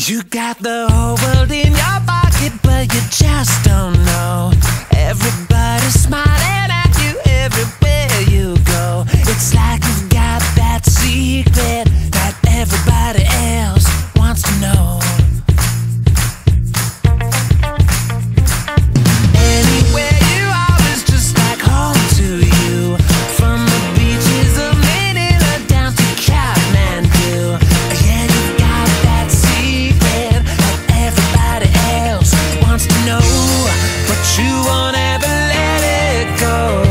You got the whole world in your pocket, but you just don't know. Everybody's smiling at you everywhere you go. It's like you've got that secret that everybody else wants to know. Anywhere you are is just like home to you. From the beaches of Manila down to Kathmandu. Yeah, you've got that secret that everybody else wants to know, but you won't ever let it go.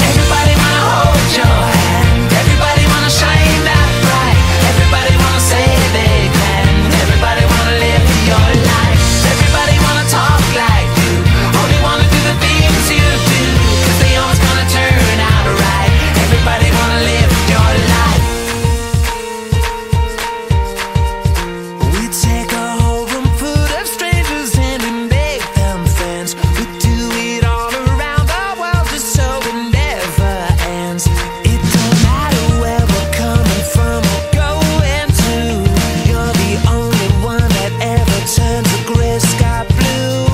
Everybody wanna hold your hand, everybody wanna shine that bright, everybody wanna say they can, everybody wanna live your life, everybody wanna talk like you, only wanna do the things you do, 'cause they always gonna turn out right. Everybody wanna live your life. We take a whole room full of strangers and we make them friends. We do it all around the world just so it never ends. It don't matter where we're coming from or going to, you're the only one that ever turns the gray sky blue.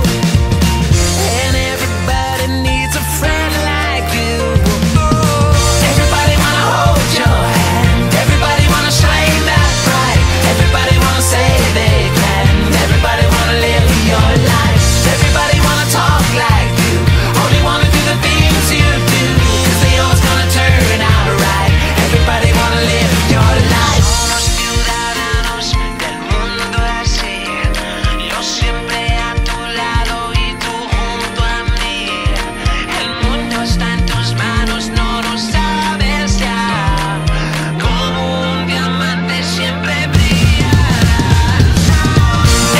And everybody needs a friend like you. Everybody wanna hold your hand, everybody wanna shine that bright, everybody wanna say they can, everybody wanna live your life, everybody wanna talk like you, only wanna do the things you do, 'cause they always gonna turn out right. Everybody wanna live your life. Somos ciudadanos del mundo así, yo siempre a tu lado y tú junto a mí. El mundo está en tus manos, no lo sabes ya, como un diamante siempre brillarás.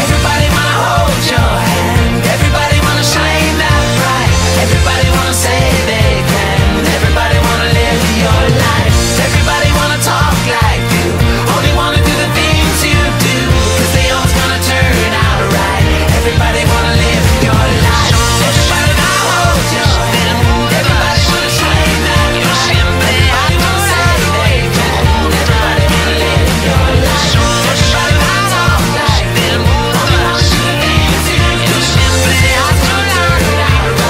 Everybody wanna hold your hand, everybody wanna shine that bright, everybody wanna say they can, everybody wanna live your life, everybody wanna talk like you, only wanna do the things you do, 'cause they always gonna turn out right. Everybody wanna live your life. Everybody wanna hold your hand, everybody wanna shine that bright, everybody wanna say they can, everybody wanna live your life, everybody wanna talk like them, only wanna do the things you do, siempre a tu lado,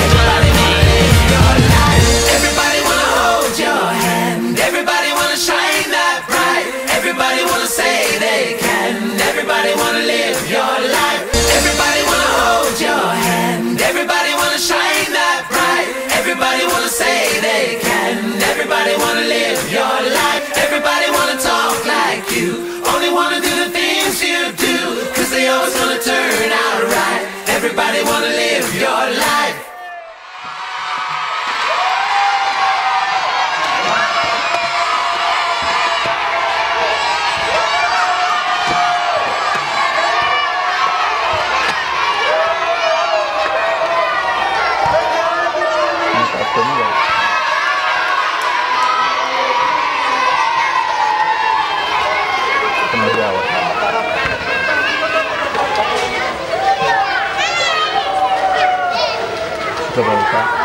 everybody wanna live your life. Everybody wanna hold your hand, everybody wanna shine that bright, everybody wanna say they can, everybody wanna live your life, everybody wanna hold your hand, everybody wanna shine that bright, everybody wanna say they can, everybody wanna live your life, everybody wanna talk like you, only wanna do the things you do, 'cause they always gonna turn out right. Everybody wanna live your life. Coba buka.